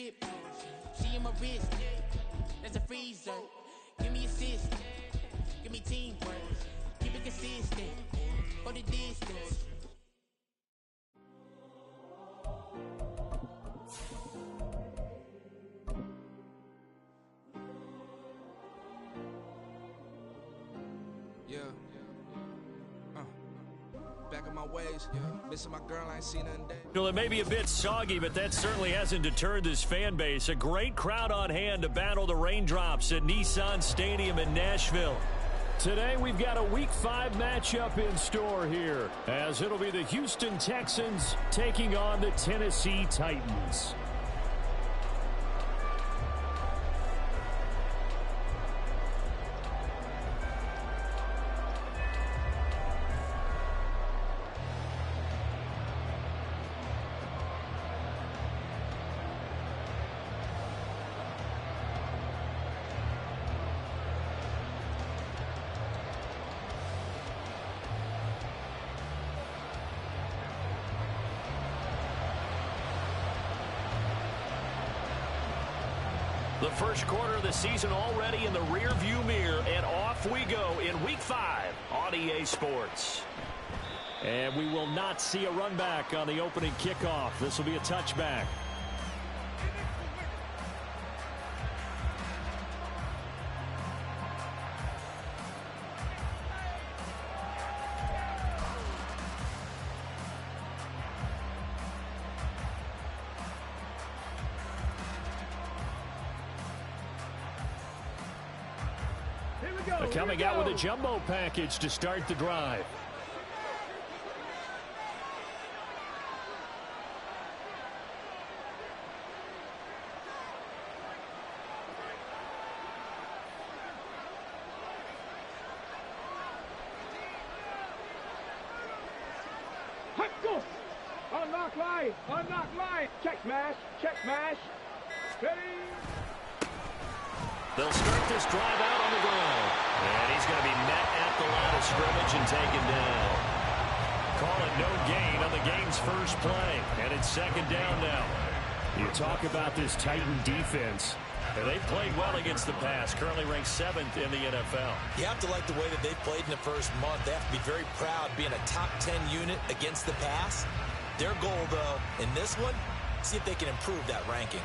drip. She in my wrist. That's a freezer. Give me assist. Give me teamwork. Keep it consistent. For the distance. Back on my ways, missing my girl, I ain't seen her in days. Well, it may be a bit soggy, but that certainly hasn't deterred this fan base. A great crowd on hand to battle the raindrops at Nissan Stadium in Nashville. Today, we've got a Week 5 matchup in store here, as it'll be the Houston Texans taking on the Tennessee Titans. The first quarter of the season already in the rearview mirror, and off we go in Week 5 on EA Sports. And we will not see a run back on the opening kickoff. This will be a touchback. Coming out with a jumbo package to start the drive. Unlock line, check mash, ready. They'll start this drive out on the ground. And he's going to be met at the line of scrimmage and taken down. Call it no gain on the game's first play. And it's second down now. You talk about this Titan defense. And they've played well against the pass. Currently ranked 7th in the NFL. You have to like the way that they've played in the first month. They have to be very proud being a top 10 unit against the pass. Their goal, though, in this one, see if they can improve that ranking.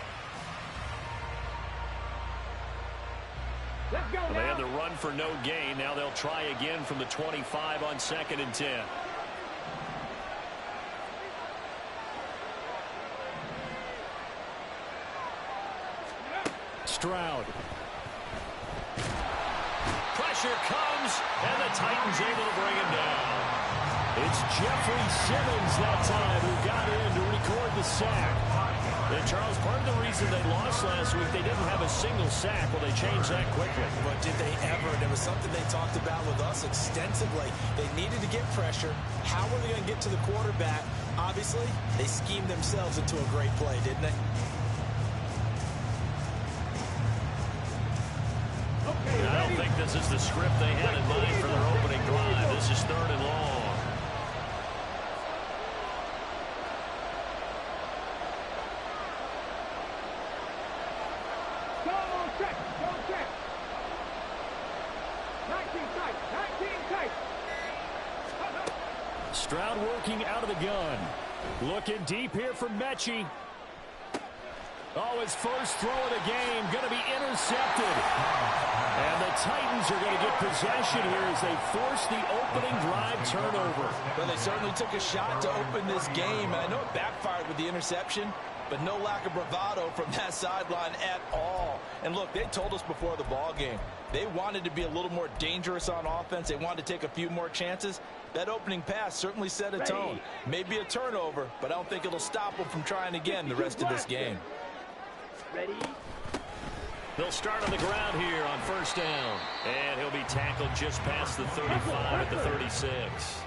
Let's go now. They had the run for no gain. Now they'll try again from the 25 on 2nd and 10. Stroud. Pressure comes, and the Titans able to bring him down. It's Jeffrey Simmons that time who got in to record the sack. And Charles, part of the reason they lost last week, they didn't have a single sack. Well, they changed that quickly. But did they ever? There was something they talked about with us extensively. They needed to get pressure. How were they going to get to the quarterback? Obviously, they schemed themselves into a great play, didn't they? I don't think this is the script they had in mind for their opening drive. This is 3rd and long. Stroud working out of the gun. Looking deep here for Mechie. Oh, his first throw of the game going to be intercepted. And the Titans are going to get possession here as they force the opening drive turnover. Well, they certainly took a shot to open this game. I know it backfired with the interception, but no lack of bravado from that sideline at all. And look, they told us before the ball game, they wanted to be a little more dangerous on offense. They wanted to take a few more chances. That opening pass certainly set a tone. Maybe a turnover, but I don't think it'll stop them from trying again the rest of this game. Ready? They'll start on the ground here on 1st down. And he'll be tackled just past the 35 at the 36.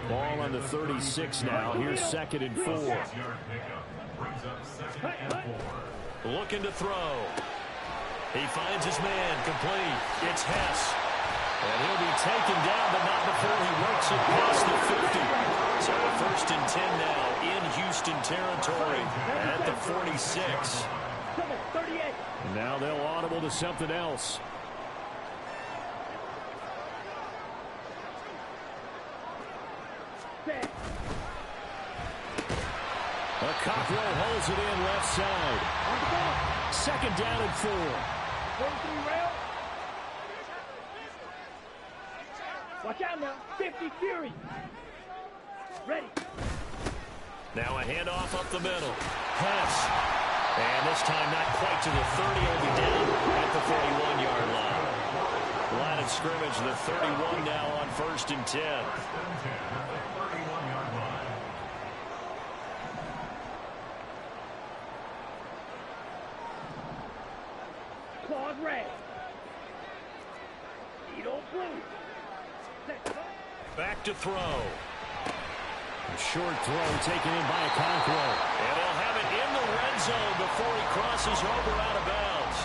Ball on the 36 now. Here's 2nd and 4. Looking to throw. He finds his man complete. It's Hess. And he'll be taken down, but not before he works it past the 50. So 1st and 10 now in Houston territory at the 46. Come on, 38. And now they'll audible to something else. Set. A Cockrell holds it in left side. On the ball. Second down and 4. 43 rail. Watch out now. 50 Fury. Ready. Now a handoff up the middle. Pass. And this time not quite to the 30. Will be down at the 41-yard line. Line of scrimmage, the 31 now on 1st and 10. Claws red. Speedo blue. Set. Back to throw. A short throw taken in by a Cockrell. And he'll have it in the red zone before he crosses over out of bounds.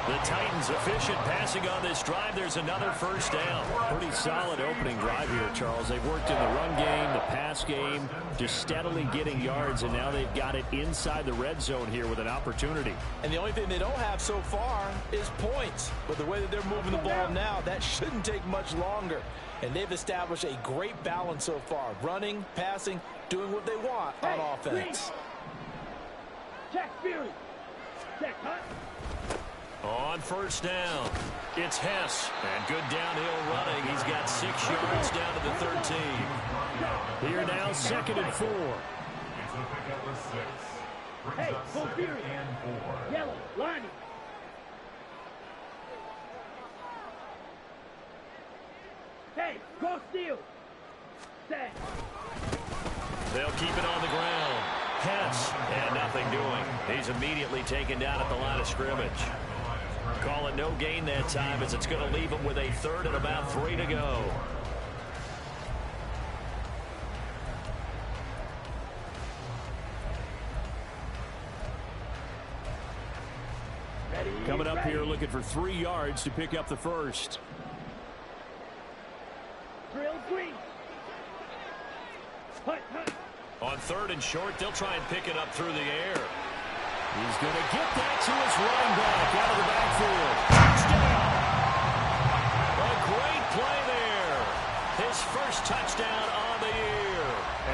The Titans efficient passing on this drive. There's another first down. Pretty solid opening drive here, Charles. They've worked in the run game, the pass game, just steadily getting yards, and now they've got it inside the red zone here with an opportunity. And the only thing they don't have so far is points. But the way that they're moving the ball now, that shouldn't take much longer. And they've established a great balance so far. Running, passing, doing what they want on offense. Check Fury. Check cut. On first down, it's Hess. And good downhill running. He's got 6 yards down to the 13. Here now, 2nd and 4. Hey, full Fury. Yellow, lining. Hey, go steal. Set. They'll keep it on the ground. Hess, and nothing doing. He's immediately taken down at the line of scrimmage. Call it no gain that time as it's going to leave him with a 3rd and about 3 to go. Ready, Coming up ready. here looking for 3 yards to pick up the first. Drill green. Hut, hut. On 3rd and short, they'll try and pick it up through the air. He's going to get that to his running back out of the backfield. Touchdown! A great play there. His first touchdown on the year.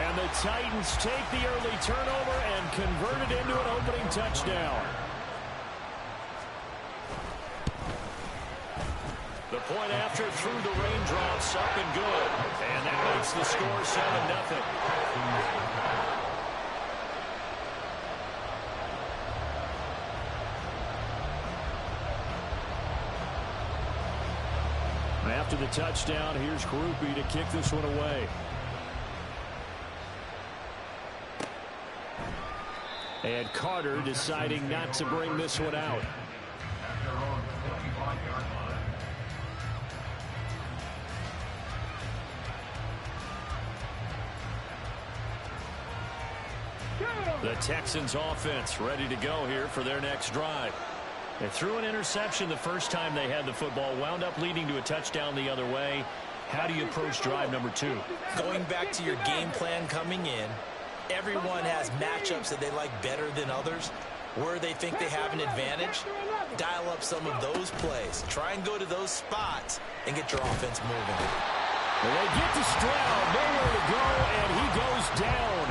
And the Titans take the early turnover and convert it into an opening touchdown. The point after through the raindrops, up and good. And that makes the score 7-0. After the touchdown, here's Groupie to kick this one away. And Carter deciding not to bring this one out. The Texans offense ready to go here for their next drive. They threw an interception the first time they had the football, wound up leading to a touchdown the other way. How do you approach drive number 2? Going back to your game plan coming in, everyone has matchups that they like better than others. Where they think they have an advantage, dial up some of those plays. Try and go to those spots and get your offense moving. They get to Stroud, nowhere to go, and he goes down.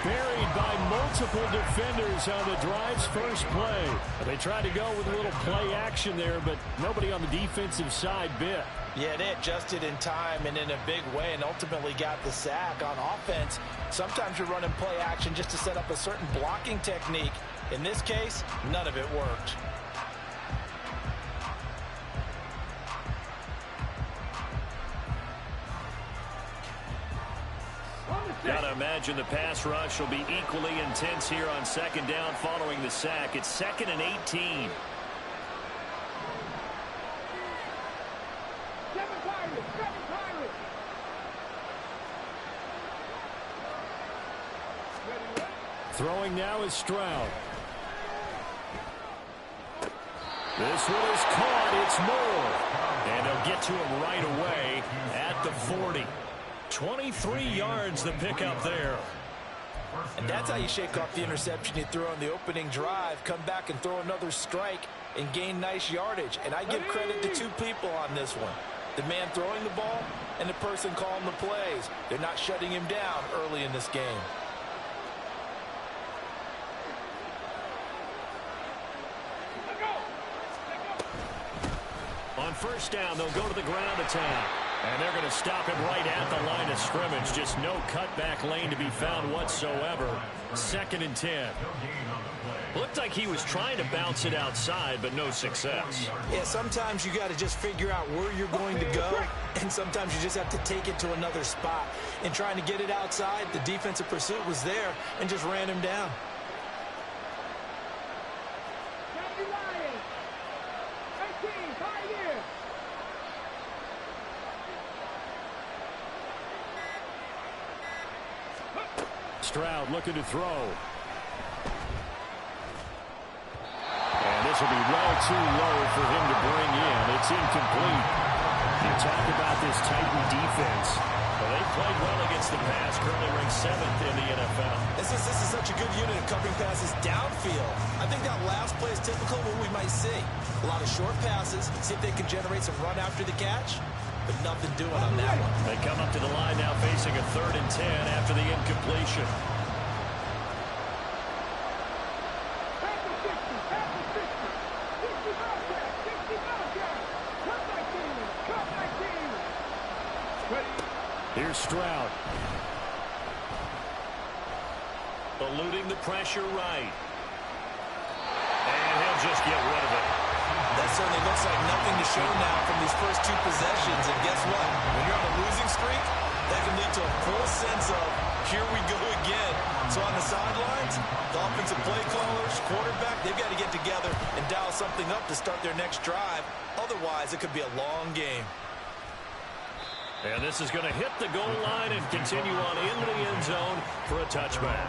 Buried by multiple defenders on the drive's first play. They tried to go with a little play action there, but nobody on the defensive side bit. Yeah, they adjusted in time and in a big way and ultimately got the sack. On offense, sometimes you're running play action just to set up a certain blocking technique. In this case, none of it worked. Got to imagine the pass rush will be equally intense here on 2nd down following the sack. It's 2nd and 18. Throwing now is Stroud. This one is caught. It's Moore. And they'll get to him right away at the 40. 23 yards the pickup there. And that's how you shake off the interception you threw on the opening drive, come back and throw another strike and gain nice yardage. And I give credit to two people on this one. The man throwing the ball and the person calling the plays. They're not shutting him down early in this game. On first down, they'll go to the ground attack. And they're going to stop him right at the line of scrimmage. Just no cutback lane to be found whatsoever. 2nd and 10. Looked like he was trying to bounce it outside, but no success. Yeah, sometimes you got to just figure out where you're going to go, and sometimes you just have to take it to another spot. In trying to get it outside, the defensive pursuit was there and just ran him down. Stroud looking to throw. And this will be well too low for him to bring in. It's incomplete. You talk about this Titan defense. Well, they played well against the pass. Currently ranked 7th in the NFL. This is such a good unit of covering passes downfield. I think that last play is typical of what we might see. A lot of short passes. See if they can generate some run after the catch. But nothing doing on that one. They come up to the line now facing a 3rd and 10 after the incompletion. Here's Stroud. Eluding the pressure right. And he'll just get rid of it. That certainly looks like nothing to show now from these first 2 possessions. And guess what? When you're on a losing streak, that can lead to a full sense of, here we go again. So on the sidelines, the offensive play callers, quarterback, they've got to get together and dial something up to start their next drive. Otherwise, it could be a long game. And this is going to hit the goal line and continue on into the end zone for a touchback.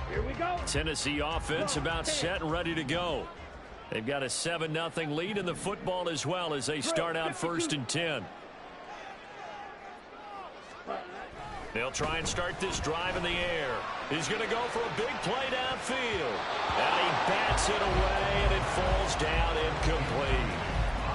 Here we go. Tennessee offense about set and ready to go. They've got a 7-0 lead in the football as well as they start out 1st and 10. They'll try and start this drive in the air. He's going to go for a big play downfield. And he bats it away, and it falls down incomplete.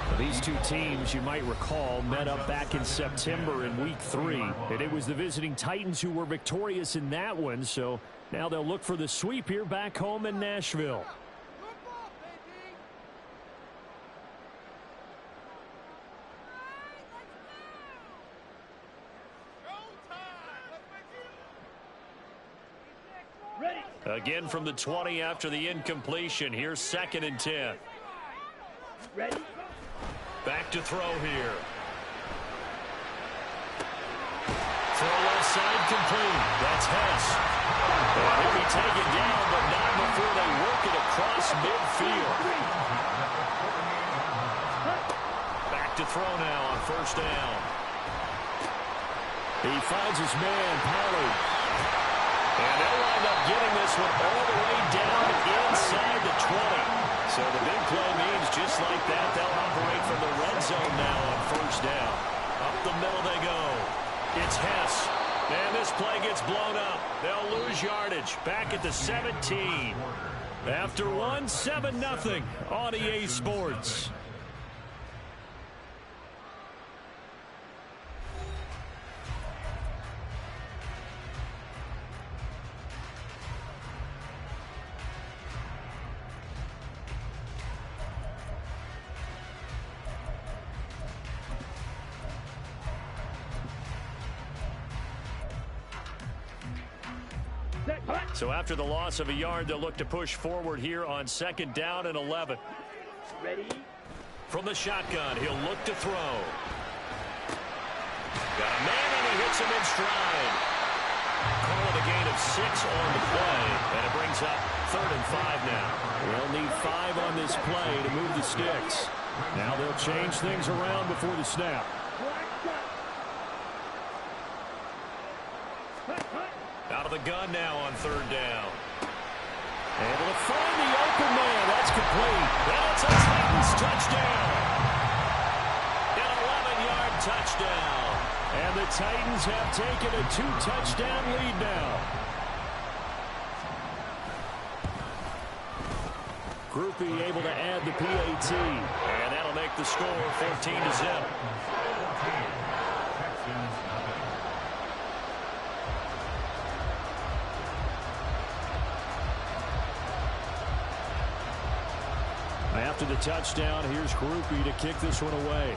Well, these two teams, you might recall, met up back in September in Week 3. And it was the visiting Titans who were victorious in that one. So now they'll look for the sweep here back home in Nashville. Again from the 20 after the incompletion. Here's 2nd and 10. Ready? Back to throw here. Throw left side complete. That's Hess. And he'll be taken down, but not before they work it across midfield. Back to throw now on 1st down. He finds his man, Pollard. And they'll wind up getting this one all the way down inside the 20. So the big play means just like that, they'll operate from the red zone now on 1st down. Up the middle they go. It's Hess. And this play gets blown up. They'll lose yardage. Back at the 17. After one, 7-0 on EA Sports. So after the loss of a yard, they'll look to push forward here on 2nd down and 11. Ready? From the shotgun, he'll look to throw. Got a man, and he hits him in stride. Calling a gain of 6 on the play, and it brings up 3rd and 5 now. They'll need 5 on this play to move the sticks. Now they'll change things around before the snap. Out out of the gun now on third down. Able to find the open man. That's complete. And it's a Titans touchdown. An 11-yard touchdown. And the Titans have taken a 2-touchdown lead now. Groupie able to add the PAT. And that'll make the score 14-0. After the touchdown, here's Groupie to kick this one away.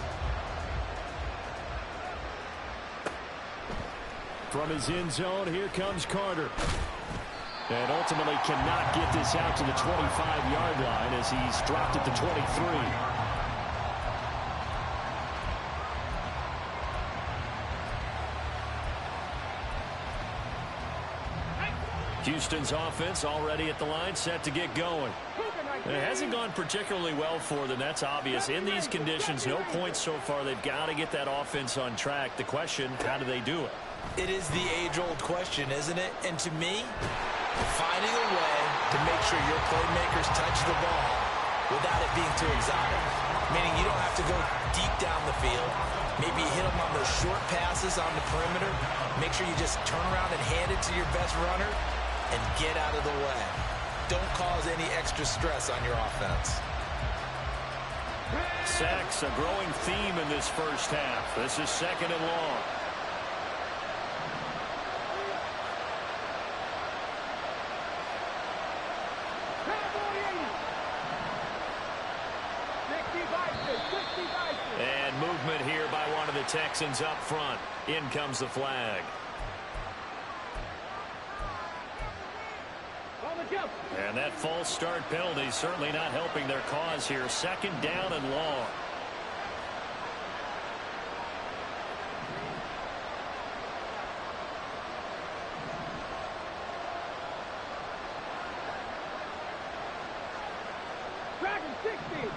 From his end zone, here comes Carter. And ultimately cannot get this out to the 25-yard line as he's dropped at the 23. Houston's offense already at the line, set to get going. It hasn't gone particularly well for them. That's obvious. In these conditions, no points so far. They've got to get that offense on track. The question, how do they do it? It is the age-old question, isn't it? And to me, finding a way to make sure your playmakers touch the ball without it being too exotic. Meaning you don't have to go deep down the field. Maybe you hit them on those short passes on the perimeter. Make sure you just turn around and hand it to your best runner and get out of the way. Don't cause any extra stress on your offense. Sacks, a growing theme in this first half. This is second and long. And movement here by one of the Texans up front. In comes the flag. And that false start penalty certainly not helping their cause here. Second down and long. Dragon 60.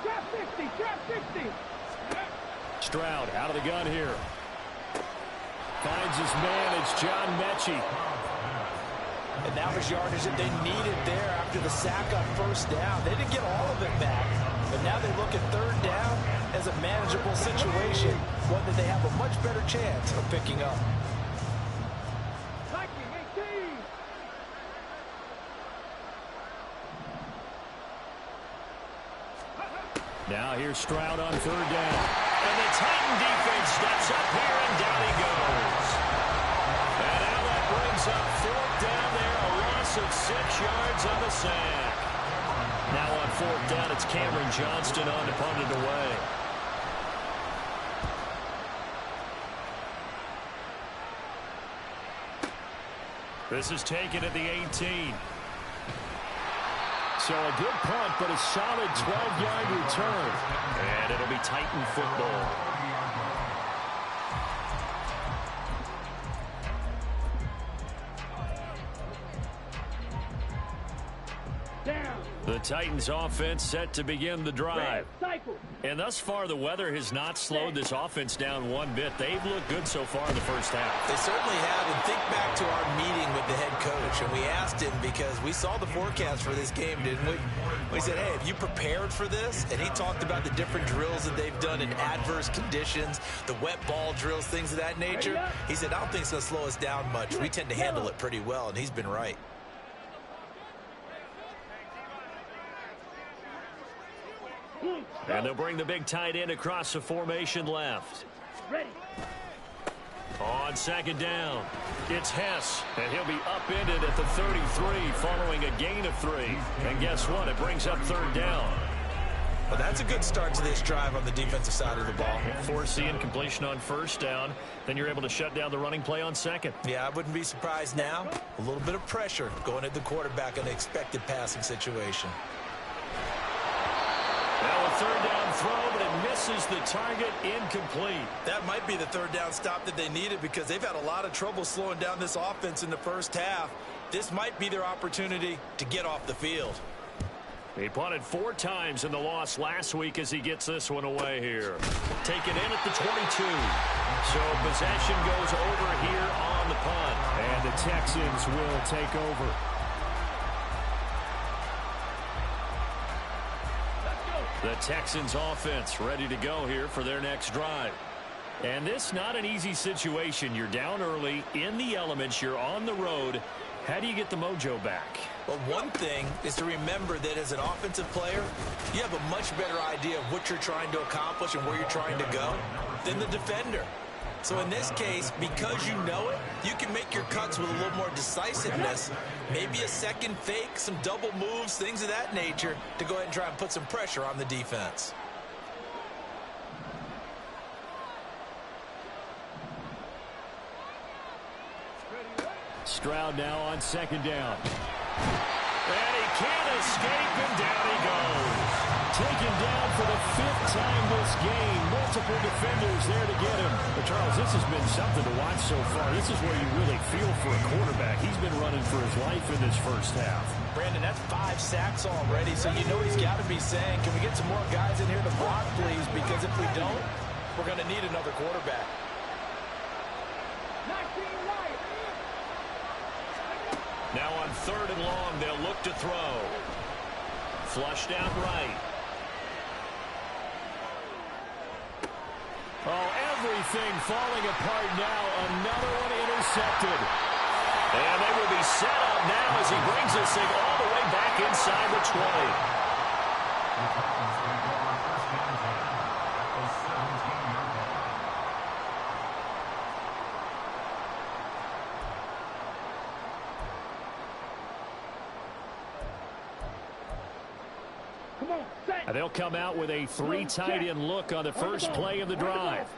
Trap 60. Trap 60. Stroud out of the gun here. Finds his man. It's John Mechie. And that was yardage that they needed there after the sack on first down. They didn't get all of it back, but now they look at third down as a manageable situation, one that they have a much better chance of picking up. Viking 18. Now here's Stroud on third down. And the Titan defense steps up here, and down he goes. And now that brings up fourth down there, a loss of 6 yards on the sack. Now on fourth down, it's Cameron Johnston on to punt it away. This is taken at the 18. So a good punt, but a solid 12-yard return. And it'll be Titan football. The Titans offense set to begin the drive. And thus far, the weather has not slowed this offense down one bit. They've looked good so far in the first half. They certainly have. And think back to our meeting with the head coach. And we asked him because we saw the forecast for this game, didn't we? We said, hey, have you prepared for this? And he talked about the different drills that they've done in adverse conditions, the wet ball drills, things of that nature. He said, I don't think it's going to slow us down much. We tend to handle it pretty well, and he's been right. And they'll bring the big tight end across the formation left. Ready. On second down, it's Hess, and he'll be upended at the 33 following a gain of 3. And guess what? It brings up third down. Well, that's a good start to this drive on the defensive side of the ball. Force the incompletion on first down. Then you're able to shut down the running play on second. Yeah, I wouldn't be surprised now. A little bit of pressure going at the quarterback in an expected passing situation. Now a third down throw, but it misses the target, incomplete. That might be the third down stop that they needed because they've had a lot of trouble slowing down this offense in the first half. This might be their opportunity to get off the field. He punted 4 times in the loss last week as he gets this one away here. Taken in at the 22. So possession goes over here on the punt. And the Texans will take over. The Texans offense ready to go here for their next drive. And this not an easy situation. You're down early, in the elements, you're on the road. How do you get the mojo back? Well, one thing is to remember that as an offensive player, you have a much better idea of what you're trying to accomplish and where you're trying to go than the defender. So in this case, because you know it, you can make your cuts with a little more decisiveness, maybe a second fake, some double moves, things of that nature, to go ahead and try and put some pressure on the defense. Stroud now on second down. And he can't escape, and down he goes. Taken down for the 5th time this game. Multiple defenders there to get him. But Charles, this has been something to watch so far. This is where you really feel for a quarterback. He's been running for his life in this first half. Brandon, that's 5 sacks already, so you know he's got to be saying, can we get some more guys in here to block, please? Because if we don't, we're going to need another quarterback. Now on 3rd and long, they'll look to throw. Flushed out right. Oh, everything falling apart now. Another one intercepted. And they will be set up now as he brings this thing all the way back inside the 20. They'll come out with a 3 tight end look on the first play of the drive.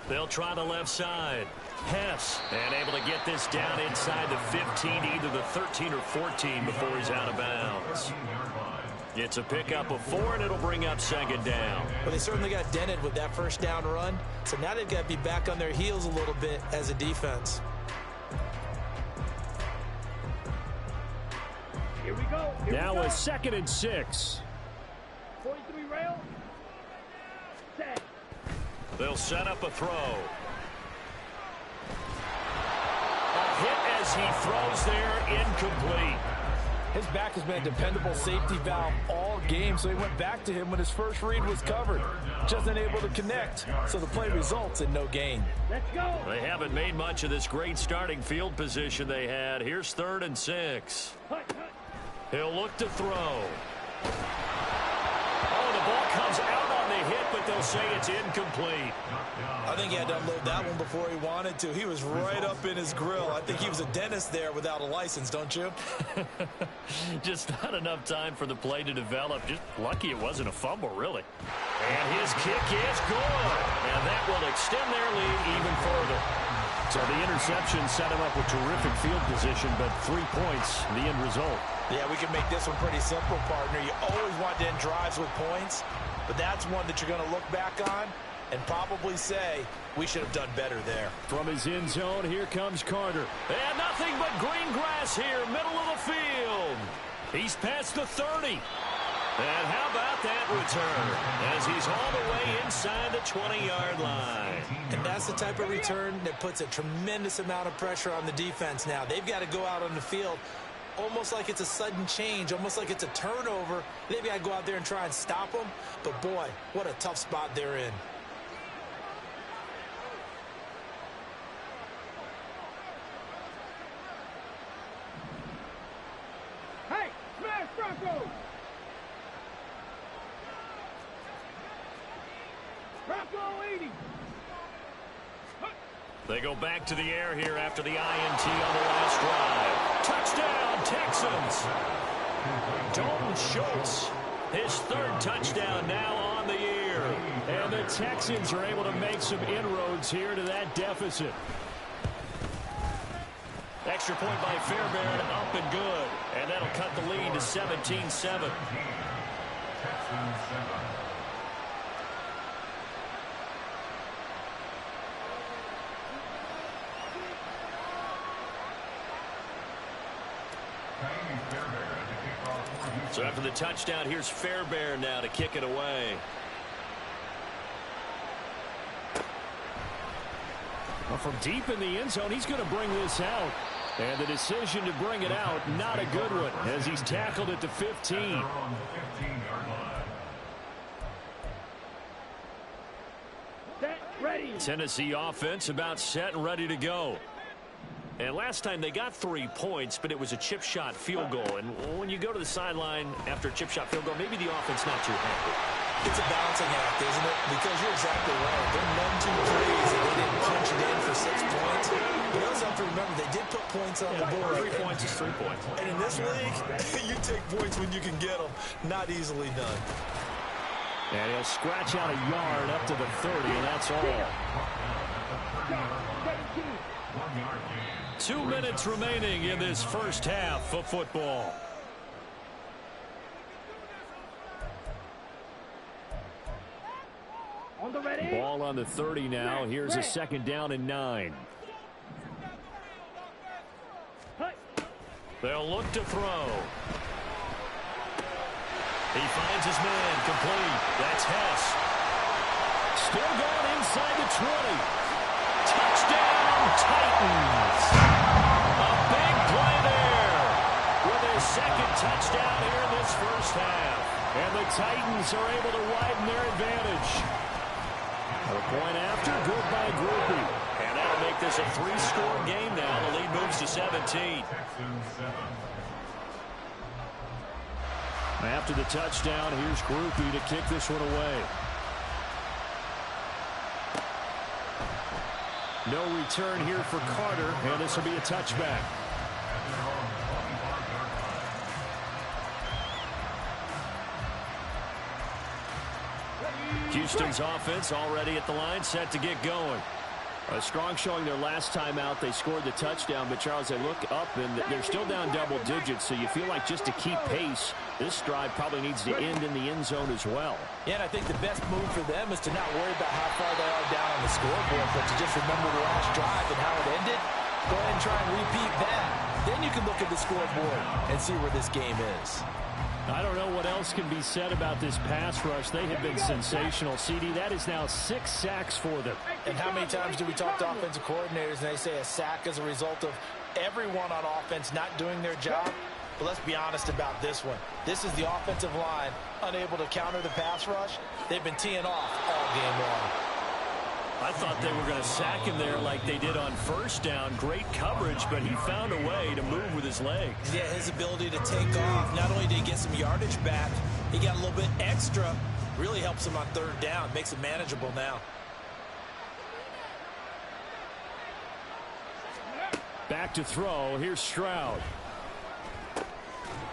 They'll try the left side. Hess, and able to get this down inside the 15, either the 13 or 14 before he's out of bounds. It's a pickup of 4, and it'll bring up second down. Well, they certainly got dented with that first down run, so now they've got to be back on their heels a little bit as a defense. Here we go. Now a 2nd and 6. 43 rail. Set. They'll set up a throw. A hit as he throws there, incomplete. His back has been a dependable safety valve all game, so he went back to him when his first read was covered. Just unable to connect, so the play results in no gain. Let's go. They haven't made much of this great starting field position they had. Here's 3rd and 6. He'll look to throw. Oh, the ball comes out on the hit, but they'll say it's incomplete. I think he had to unload that one before he wanted to. He was right up in his grill. I think he was a dentist there without a license, don't you? Just not enough time for the play to develop. Just lucky it wasn't a fumble, really. And his kick is good. And that will extend their lead even further. So the interception set him up with terrific field position, but 3 points, the end result. Yeah, we can make this one pretty simple, partner. You always want to end drives with points, but that's one that you're going to look back on and probably say, we should have done better there. From his end zone, here comes Carter. And nothing but green grass here, middle of the field. He's past the 30. And how about that return as he's all the way inside the 20-yard line. And that's the type of return that puts a tremendous amount of pressure on the defense now. They've got to go out on the field almost like it's a sudden change, almost like it's a turnover. They've got to go out there and try and stop them. But, boy, what a tough spot they're in. Hey, smash Broncos! Bronco 80! They go back to the air here after the INT on the last drive. Touchdown, Texans! Dalton Schultz, his 3rd touchdown now on the year. And the Texans are able to make some inroads here to that deficit. Extra point by Fairbairn, up and good. And that'll cut the lead to 17-7. So after the touchdown, here's Fairbairn now to kick it away. Well, from deep in the end zone, he's going to bring this out. And the decision to bring it out, not a good one, as he's tackled at the 15. Set, ready. Tennessee offense about set and ready to go. And last time they got 3 points, but it was a chip shot field goal. And when you go to the sideline after a chip shot field goal, maybe the offense not too happy. It's a balancing act, isn't it? Because you're exactly right. They're none too pleased that they didn't punch it in for 6 points. You also have to remember they did put points on the board. 3 points is 3 points. And in this league, you take points when you can get them. Not easily done. And he'll scratch out a yard up to the 30, and that's all. 2 minutes remaining in this first half of football. On the ready. Ball on the 30 now. Here's a 2nd down and 9. They'll look to throw. He finds his man complete. That's Hess. Still going inside the 20. Touchdown, Titans. A big play there with his 2nd touchdown here in this first half. And the Titans are able to widen their advantage. A point after, good by Groupie. And that'll make this a 3-score game now. The lead moves to 17. After the touchdown, here's Groupie to kick this one away. No return here for Carter, and this will be a touchback. Houston's offense already at the line, set to get going. A strong showing their last time out. They scored the touchdown, but Charles, they look up, and they're still down double digits, so you feel like just to keep pace, this drive probably needs to end in the end zone as well. Yeah, and I think the best move for them is to not worry about how far they are down on the scoreboard, but to just remember the last drive and how it ended. Go ahead and try and repeat that. Then you can look at the scoreboard and see where this game is. I don't know what else can be said about this pass rush. They have been sensational. CD, that is now 6 sacks for them. And how many times do we talk to offensive coordinators and they say a sack is a result of everyone on offense not doing their job? But let's be honest about this one. This is the offensive line unable to counter the pass rush. They've been teeing off all game long. I thought they were going to sack him there like they did on first down. Great coverage, but he found a way to move with his legs. Yeah, his ability to take off. Not only did he get some yardage back, he got a little bit extra. Really helps him on 3rd down. Makes it manageable now. Back to throw. Here's Stroud.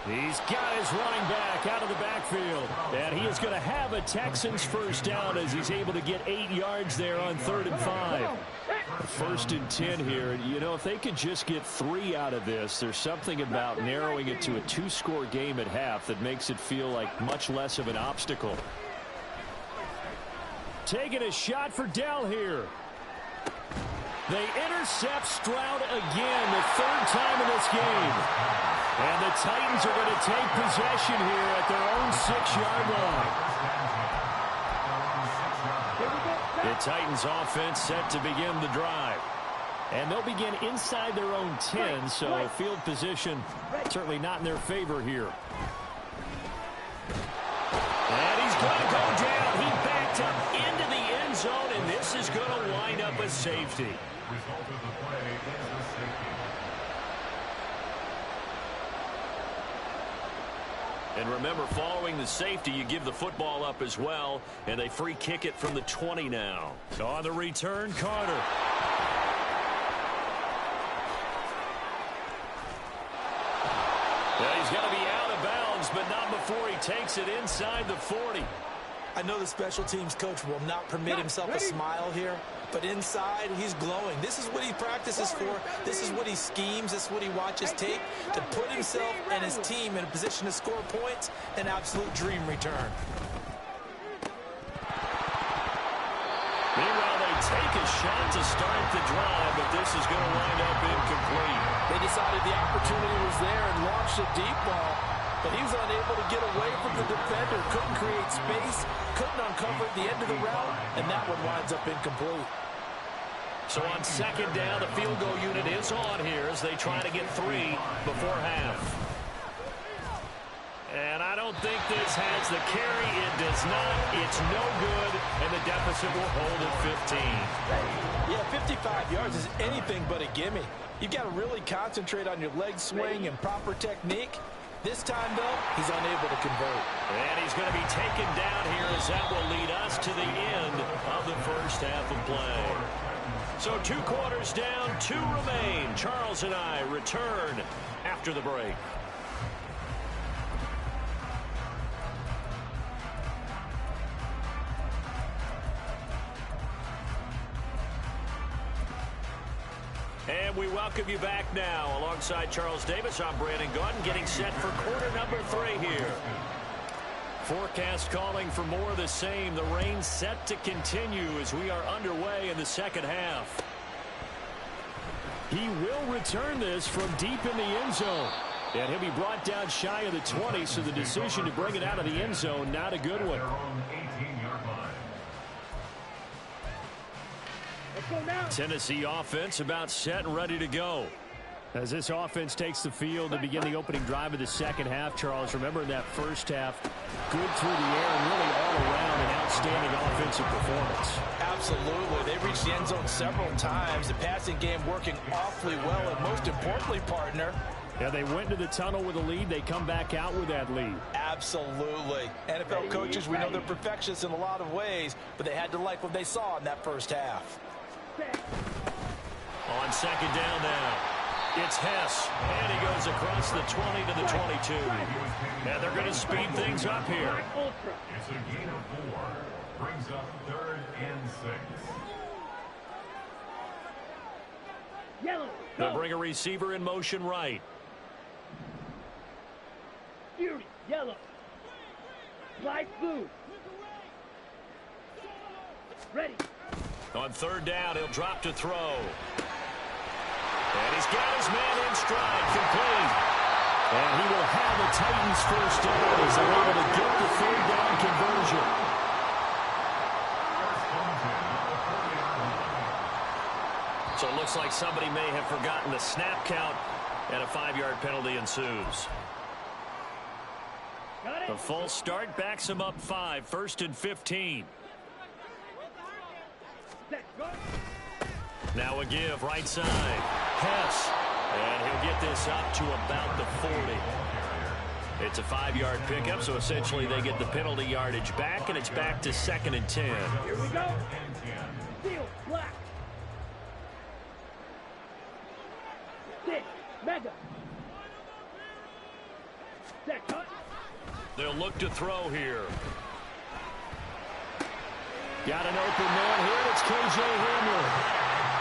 He's got his running back out of the backfield. And he is going to have a Texans first down as he's able to get 8 yards there on 3rd and 5. 1st and 10 here. You know, if they could just get 3 out of this, there's something about narrowing it to a 2-score game at half that makes it feel like much less of an obstacle. Taking a shot for Dell here. They intercept Stroud again, the 3rd time in this game. And the Titans are going to take possession here at their own 6-yard line. The Titans offense set to begin the drive. And they'll begin inside their own 10, so field position certainly not in their favor here. And he's going to go down. He backed up into the end zone, and this is going to wind up a safety. And remember, following the safety, you give the football up as well, and they free kick it from the 20 now. On the return, Carter. Yeah, he's going to be out of bounds, but not before he takes it inside the 40. I know the special teams coach will not permit himself a smile here, but inside, he's glowing. This is what he practices for. This is what he schemes. This is what he watches tape to put himself and his team in a position to score points. An absolute dream return. Meanwhile, they take a shot to start the drive, but this is going to wind up incomplete. They decided the opportunity was there and launched a deep ball. but he was unable to get away from the defender, couldn't create space, couldn't uncover the end of the route, and that one winds up incomplete. So on second down, the field goal unit is on here as they try to get 3 before half. And I don't think this has the carry. It does not. It's no good, and the deficit will hold at 15. Yeah, 55 yards is anything but a gimme. You've got to really concentrate on your leg swing and proper technique. This time, though, he's unable to convert. And he's going to be taken down here as that will lead us to the end of the first half of play. So 2 quarters down, 2 remain. Charles and I return after the break. And we welcome you back now. Alongside Charles Davis, I'm Brandon Gaudin, getting set for quarter number 3 here. Forecast calling for more of the same. The rain set to continue as we are underway in the second half. He will return this from deep in the end zone. And he'll be brought down shy of the 20, so the decision to bring it out of the end zone, not a good one. Tennessee offense about set and ready to go. As this offense takes the field to begin the opening drive of the second half, Charles, remember in that first half, good through the air and really all around an outstanding offensive performance. Absolutely. They reached the end zone several times. The passing game working awfully well, and most importantly, partner, yeah, they went to the tunnel with a lead. They come back out with that lead. Absolutely. NFL coaches, we know they're perfectionists in a lot of ways, but they had to like what they saw in that first half. On second down now, it's Hess, and he goes across the 20 to the 22. And they're going to speed things up here. It's a gain of 4. Brings up 3rd and 6. Yellow. They'll bring a receiver in motion right. Fury. Yellow. Slide blue. Ready. On third down, he'll drop to throw. And he's got his man in stride, complete. And he will have the Titans first down as they're able to get the third down conversion. So it looks like somebody may have forgotten the snap count, and a 5-yard penalty ensues. A false start backs him up 5, 1st and 15. Now a give, right side. Hess. And he'll get this up to about the 40. It's a 5-yard pickup, so essentially they get the penalty yardage back, and it's back to 2nd and 10. Here we go. Steel, black. 6, mega. Set, cut. They'll look to throw here. Got an open man here, and it's K.J. Hamler.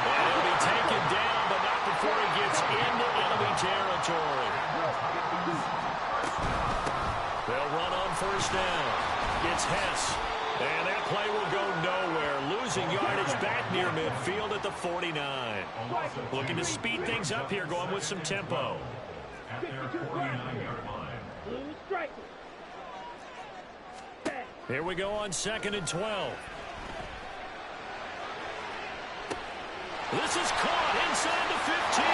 And he'll be taken down, but not before he gets into enemy territory. They'll run on first down. It's Hess. And that play will go nowhere. Losing yardage back near midfield at the 49. Looking to speed things up here, going with some tempo. At their 49-yard line. Blue striker. Here we go on 2nd and 12. This is caught inside the 15.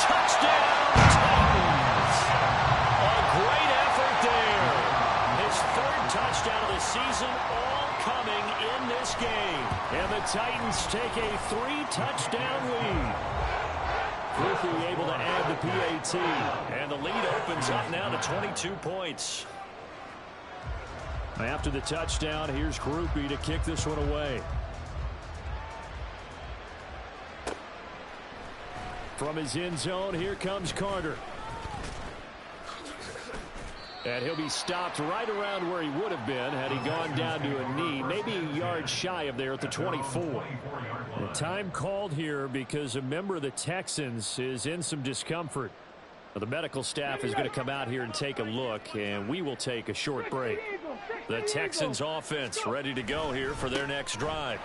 Touchdown, Titans. A great effort there. His 3rd touchdown of the season, all coming in this game. And the Titans take a 3-touchdown lead. Quickly able to add the PAT. And the lead opens up now to 22 points. After the touchdown, here's Groupie to kick this one away. From his end zone, here comes Carter. And he'll be stopped right around where he would have been had he gone down to a knee, maybe a yard shy of there at the 24. The time called here because a member of the Texans is in some discomfort. The medical staff is going to come out here and take a look, and we will take a short break. The Texans offense ready to go here for their next drive.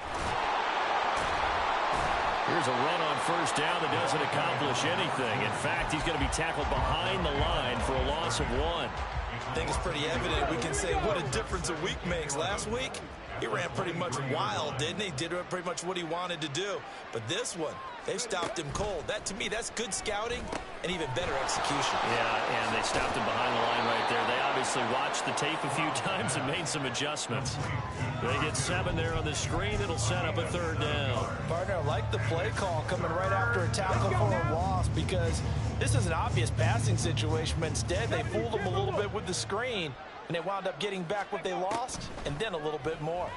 Here's a run on first down that doesn't accomplish anything. In fact, he's going to be tackled behind the line for a loss of 1. I think it's pretty evident. We can say what a difference a week makes. Last week, he ran pretty much wild, didn't he? Did pretty much what he wanted to do. But this one, they've stopped him cold. That, to me, that's good scouting and even better execution. Yeah, and they stopped him behind the line right there. They obviously watched the tape a few times and made some adjustments. They get 7 there on the screen. It'll set up a 3rd down. Partner, I like the play call coming right after a tackle for a loss because this is an obvious passing situation, but instead they fooled him a little bit with the screen, and they wound up getting back what they lost and then a little bit more.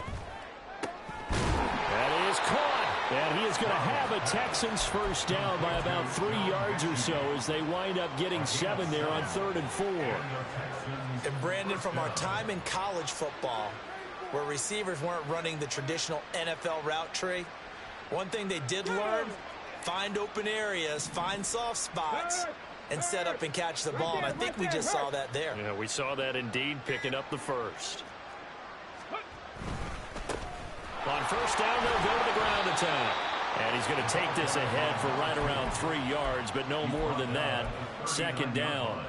That is caught. And he is going to have a Texans first down by about 3 yards or so as they wind up getting 7 there on 3rd and 4. And Brandon, from our time in college football, where receivers weren't running the traditional NFL route tree, one thing they did learn, find open areas, find soft spots, and set up and catch the ball. And I think we just saw that there. Yeah, we saw that indeed, picking up the first. On first down, they'll go to the ground attack. And he's going to take this ahead for right around 3 yards, but no more than that. 2nd down.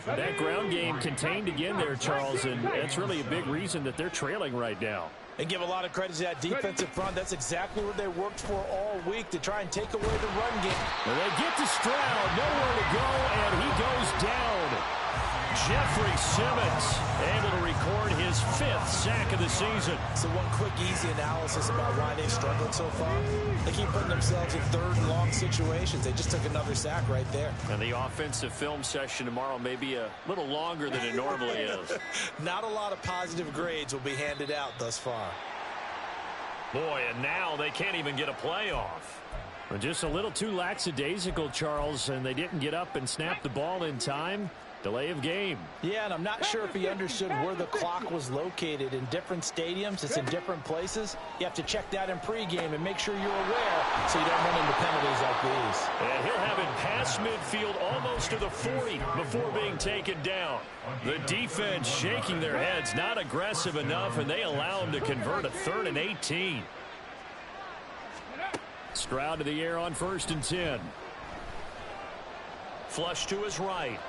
That ground game contained again there, Charles, and that's really a big reason that they're trailing right now. And give a lot of credit to that defensive front. That's exactly what they worked for all week, to try and take away the run game. And they get to Stroud, nowhere to go, and he goes down. Jeffrey Simmons able to record his 5th sack of the season. So one quick, easy analysis about why they've struggled so far. They keep putting themselves in 3rd and long situations. They just took another sack right there. And the offensive film session tomorrow may be a little longer than it normally is. Not a lot of positive grades will be handed out thus far. Boy, and now they can't even get a playoff. Just a little too lackadaisical, Charles, and they didn't get up and snap the ball in time. Delay of game. Yeah, and I'm not sure if he understood where the clock was located. In different stadiums, it's in different places. You have to check that in pregame and make sure you're aware so you don't run into penalties like these. And he'll have it past midfield almost to the 40 before being taken down. The defense shaking their heads, not aggressive enough, and they allow him to convert a 3rd and 18. Stroud to the air on 1st and 10. Flush to his right.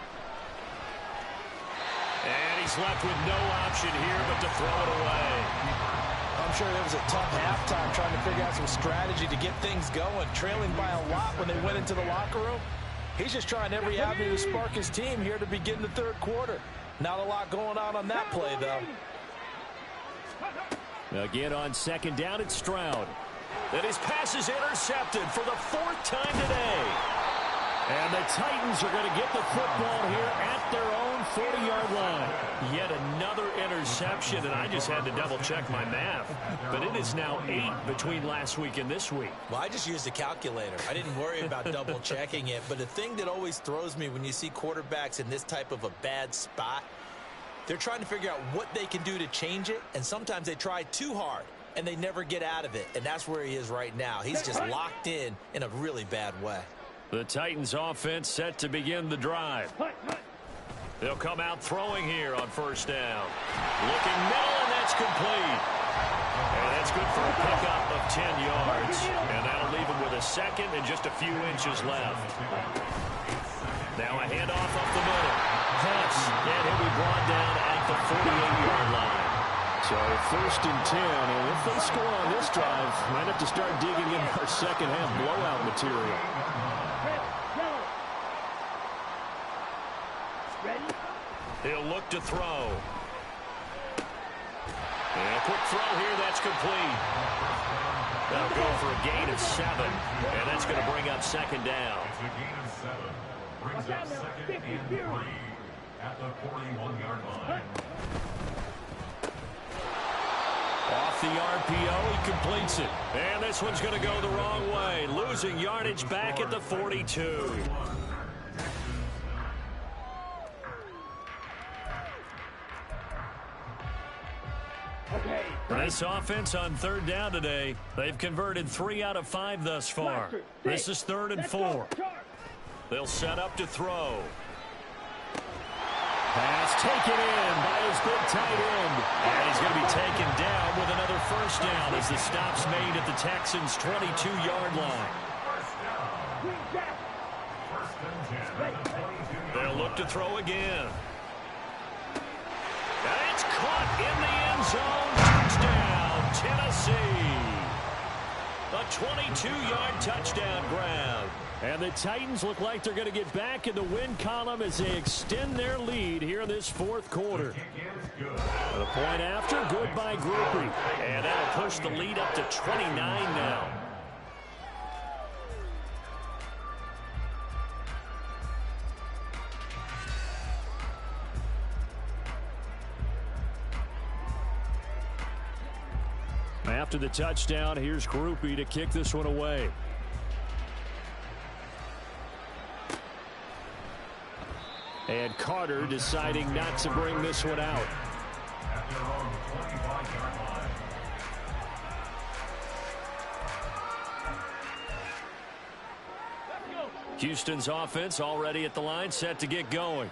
And he's left with no option here but to throw it away. I'm sure it was a tough halftime trying to figure out some strategy to get things going. Trailing by a lot when they went into the locker room. He's just trying every avenue to spark his team here to begin the 3rd quarter. Not a lot going on that play, though. Again on 2nd down, it's Stroud. And his pass is intercepted for the 4th time today. And the Titans are going to get the football here at their own 40-yard line. Yet another interception, and I just had to double-check my math. But it is now 8 between last week and this week. Well, I just used a calculator. I didn't worry about double-checking it. But the thing that always throws me when you see quarterbacks in this type of a bad spot, they're trying to figure out what they can do to change it, and sometimes they try too hard, and they never get out of it. And that's where he is right now. He's just locked in a really bad way. The Titans offense set to begin the drive. They'll come out throwing here on 1st down. Looking middle, and that's complete. And that's good for a pickup of 10 yards. And that'll leave him with a 2nd and just a few inches left. Now a handoff up the middle. Pass, and he'll be brought down at the 48-yard line. So 1st and 10, and if they score on this drive, might have to start digging in our second-half blowout material. He'll look to throw. And a quick throw here, that's complete. That'll go for a gain of 7, and that's going to bring up 2nd down. Brings up 2nd and 3 at the 41-yard line. Off the RPO, he completes it. And this one's going to go the wrong way. Losing yardage back at the 42. This offense on 3rd down today, they've converted 3 out of 5 thus far. This is 3rd and 4. They'll set up to throw. Pass taken in by his big tight end. And he's going to be taken down with another first down as the stop's made at the Texans' 22-yard line. They'll look to throw again. And it's caught in the end zone. Touchdown, Tennessee. A 22-yard touchdown grab. And the Titans look like they're going to get back in the win column as they extend their lead here in this fourth quarter. The point after, good by Groupie. And that'll push the lead up to 29 now. After the touchdown, here's Groupie to kick this one away. And Carter deciding not to bring this one out. Houston's offense already at the line, set to get going.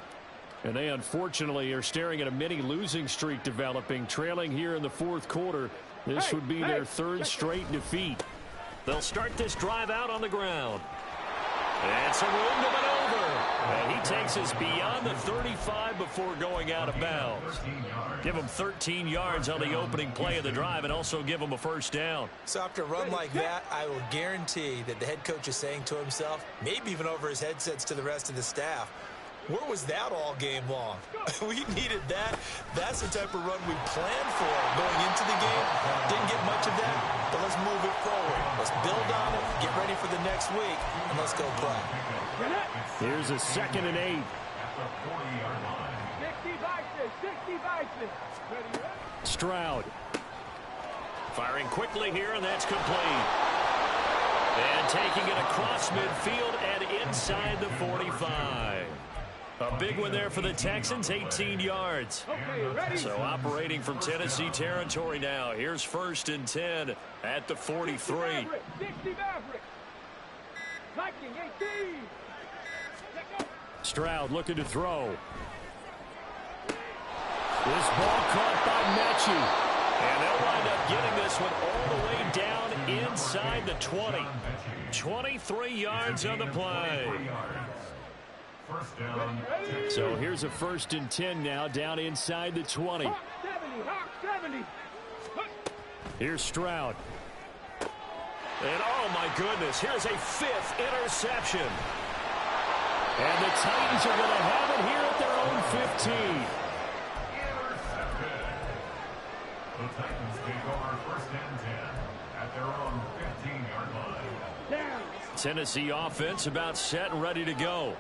And they unfortunately are staring at a mini losing streak developing, trailing here in the fourth quarter. This would be their third straight defeat. They'll start this drive out on the ground. And some room to maneuver. And he takes us beyond the 35 before going out of bounds. Give him 13 yards on the opening play of the drive and also give him a first down. So after a run like that, I will guarantee that the head coach is saying to himself, maybe even over his headsets to the rest of the staff, where was that all game long? We needed that. That's the type of run we planned for going into the game. Didn't get much of that, but let's move it forward. Let's build on it, get ready for the next week, and let's go play. Here's a 2nd and 8. Stroud. Firing quickly here, and that's complete. And taking it across midfield and inside the 45. A big one there for the Texans, 18 yards. So operating from Tennessee territory now. Here's 1st and 10 at the 43. Stroud looking to throw. This ball caught by Mechie. And they'll wind up getting this one all the way down inside the 20. 23 yards on the play. So here's a 1st and 10 now, down inside the 20. Here's Stroud. And oh my goodness, here's a 5th interception. And the Titans are going to have it here at their own 15. The Titans take over 1st and 10 at their own 15-yard line. Tennessee offense about set and ready to go.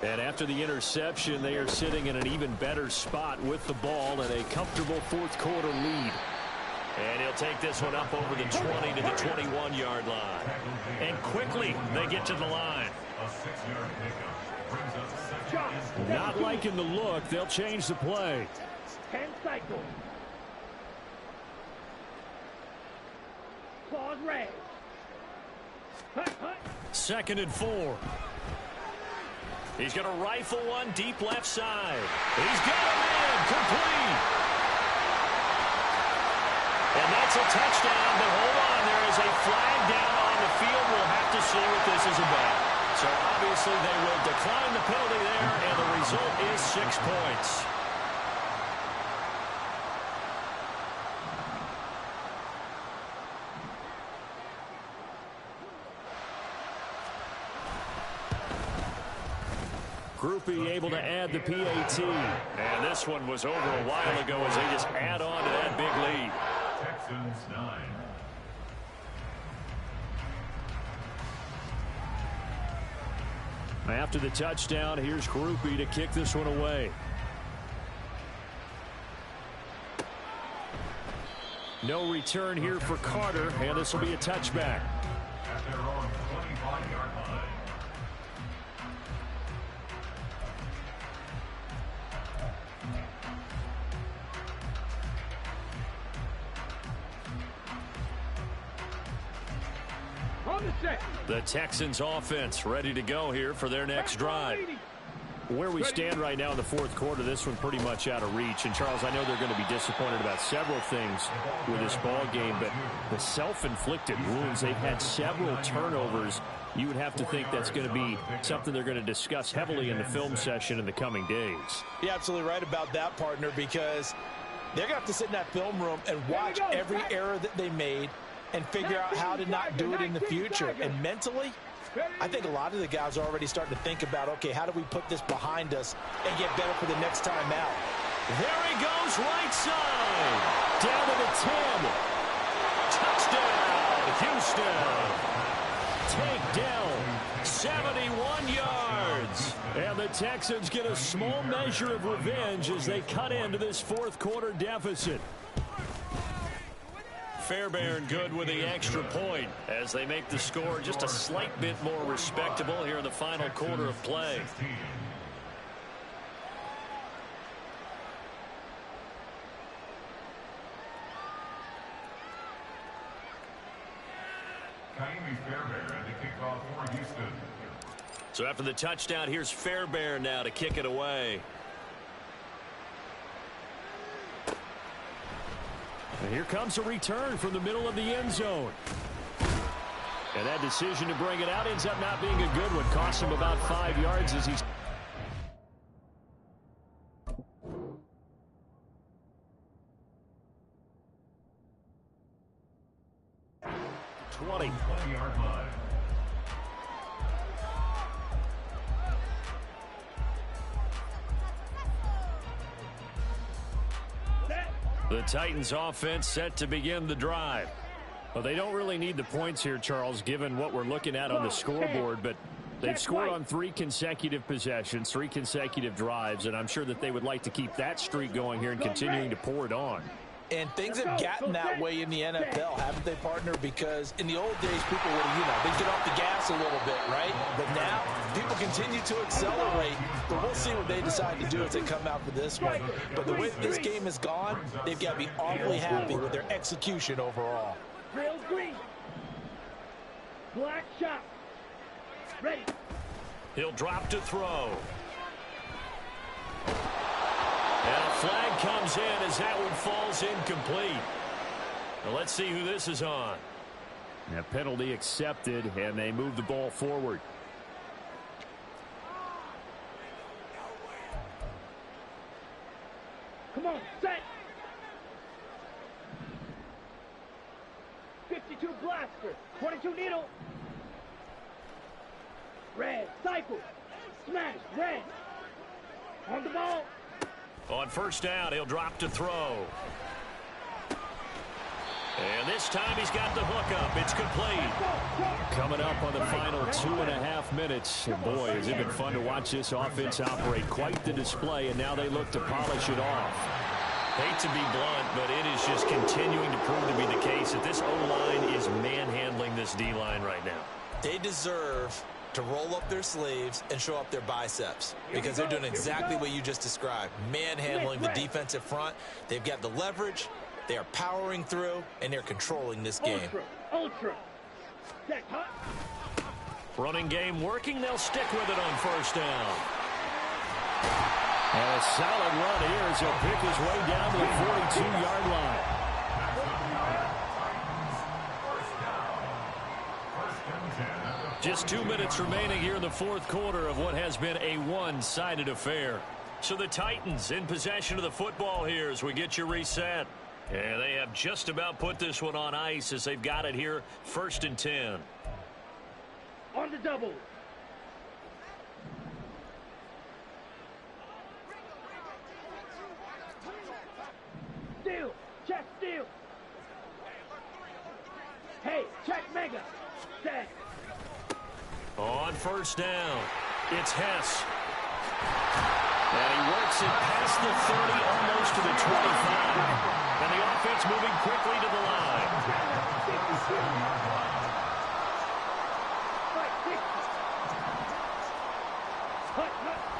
And after the interception, they are sitting in an even better spot with the ball and a comfortable fourth quarter lead. And he'll take this one up over the 20 to the 21-yard line. And quickly, they get to the line. A 6-yard pickup brings up 2nd and 10. Not liking the look, they'll change the play. 10 cycles. Pause red. 2nd and 4. He's going to rifle one deep left side. He's got him in, complete. And that's a touchdown, but hold on, there is a flag down on the field. We'll have to see what this is about. So obviously they will decline the penalty there, and the result is 6 points. Groupie able to add the PAT. And this one was over a while ago as they just add on to that big lead. Texans 9. After the touchdown, here's Groupie to kick this one away. No return here for Carter, and this will be a touchback. At their own 25-yard line. The Texans offense ready to go here for their next drive. Where we stand right now in the fourth quarter, this one pretty much out of reach. And, Charles, I know they're going to be disappointed about several things with this ball game, but the self-inflicted wounds, they've had several turnovers. You would have to think that's going to be something they're going to discuss heavily in the film session in the coming days. You're absolutely right about that, partner, because they're going to have to sit in that film room and watch every error that they made and figure out how to not do it in the future. And mentally, I think a lot of the guys are already starting to think about, okay, how do we put this behind us and get better for the next time out? There he goes, right side. Down to the 10. Touchdown, Houston. Takedown, 71 yards. And the Texans get a small measure of revenge as they cut into this fourth quarter deficit. Fairbairn good with the extra point as they make the score just a slight bit more respectable here in the final quarter of play. So after the touchdown, here's Fairbairn now to kick it away. And here comes a return from the middle of the end zone. And that decision to bring it out ends up not being a good one. Cost him about 5 yards as he's... The Titans offense set to begin the drive. Well, they don't really need the points here, Charles, given what we're looking at on the scoreboard, but they've scored on 3 consecutive possessions, 3 consecutive drives, and I'm sure that they would like to keep that streak going here and continuing to pour it on. And things have gotten that way in the NFL, haven't they, partner? Because in the old days, people would, they'd get off the gas a little bit, right? But now, people continue to accelerate. But we'll see what they decide to do as they come out for this one. But the way that this game has gone, they've got to be awfully happy with their execution overall. Trail green. Black shot. Ready. He'll drop to throw. And a flag comes in as that one falls incomplete. Now let's see who this is on. That penalty accepted, and they move the ball forward. Come on, set. 52 blaster, 22 needle. Red, cycle, smash, red. On the ball. On first down, he'll drop to throw. And this time he's got the hook up. It's complete. Coming up on the final 2.5 minutes. And boy, has it been fun to watch this offense operate. Quite the display, and now they look to polish it off. Hate to be blunt, but it is just continuing to prove to be the case that this O-line is manhandling this D-line right now. They deserve to roll up their sleeves and show up their biceps because they're doing exactly what you just described, manhandling the defensive front. They've got the leverage, they are powering through, and they're controlling this game. Ultra. Running game working, they'll stick with it on first down. And a solid run here as he'll pick his way down to the 42-yard line. Just 2 minutes remaining here in the fourth quarter of what has been a one-sided affair. So the Titans in possession of the football here as we get you reset. And they have just about put this one on ice as they've got it here, 1st and 10. On the double. Steal, check steal. Hey, check mega. Set. On first down, it's Hess. And he works it past the 30, almost to the 25. And the offense moving quickly to the line.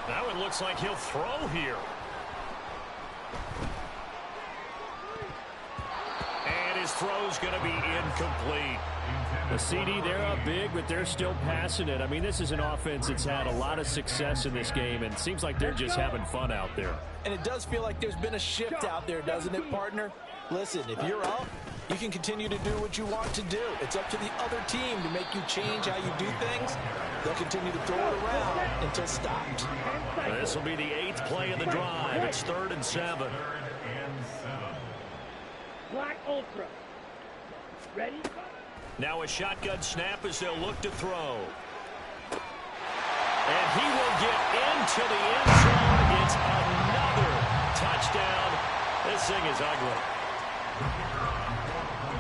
Now it looks like he'll throw here. And his throw's going to be incomplete. The CD, they're up big, but they're still passing it. I mean, this is an offense that's had a lot of success in this game, and it seems like they're just having fun out there. And it does feel like there's been a shift out there, doesn't it, partner? Listen, if you're up, you can continue to do what you want to do. It's up to the other team to make you change how you do things. They'll continue to throw it around until stopped. This will be the 8th play of the drive. It's 3rd and 7. Black Ultra. Ready? Now a shotgun snap as they'll look to throw. And he will get into the end zone. It's another touchdown. This thing is ugly.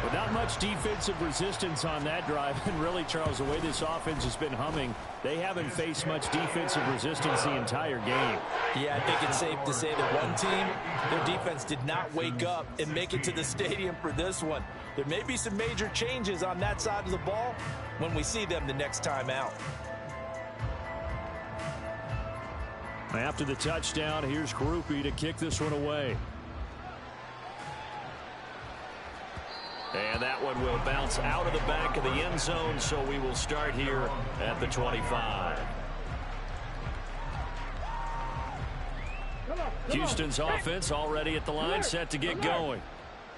But not much defensive resistance on that drive. And really, Charles, the way this offense has been humming, they haven't faced much defensive resistance the entire game. Yeah, I think it's safe to say that one team, their defense did not wake up and make it to the stadium for this one. There may be some major changes on that side of the ball when we see them the next time out. After the touchdown, here's Groupie to kick this one away. And that one will bounce out of the back of the end zone, so we will start here at the 25. Houston's offense already at the line, set to get going.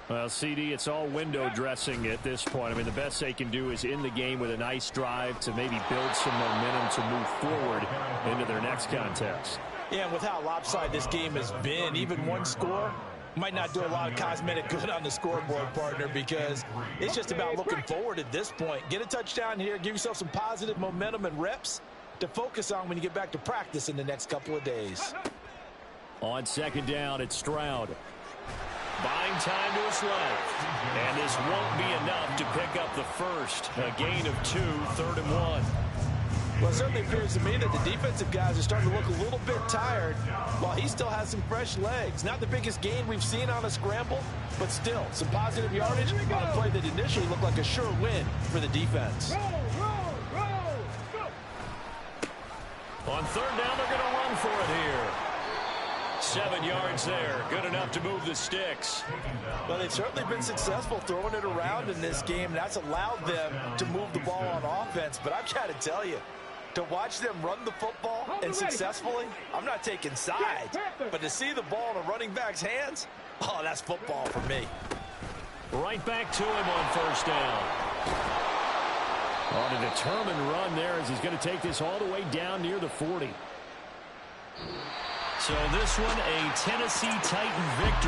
Well, CD, it's all window dressing at this point. I mean, the best they can do is in the game with a nice drive to maybe build some momentum to move forward into their next contest. Yeah, and with how lopsided this game has been, even one score might not do a lot of cosmetic good on the scoreboard, partner, because it's just about looking forward at this point. Get a touchdown here, give yourself some positive momentum and reps to focus on when you get back to practice in the next couple of days. On 2nd down, it's Stroud. Buying time to his left. And this won't be enough to pick up the first. A gain of 2, 3rd and 1. Well, it certainly appears to me that the defensive guys are starting to look a little bit tired while he still has some fresh legs. Not the biggest gain we've seen on a scramble, but still some positive yardage on a play that initially looked like a sure win for the defense. On 3rd down, they're going to run for it here. 7 yards there. Good enough to move the sticks. Well, they've certainly been successful throwing it around in this game. That's allowed them to move the ball on offense. But I've got to tell you, to watch them run the football and successfully, I'm not taking sides, but to see the ball in a running back's hands, oh, that's football for me. Right back to him on 1st down. On a determined run there as he's going to take this all the way down near the 40. So this one, a Tennessee Titan victory.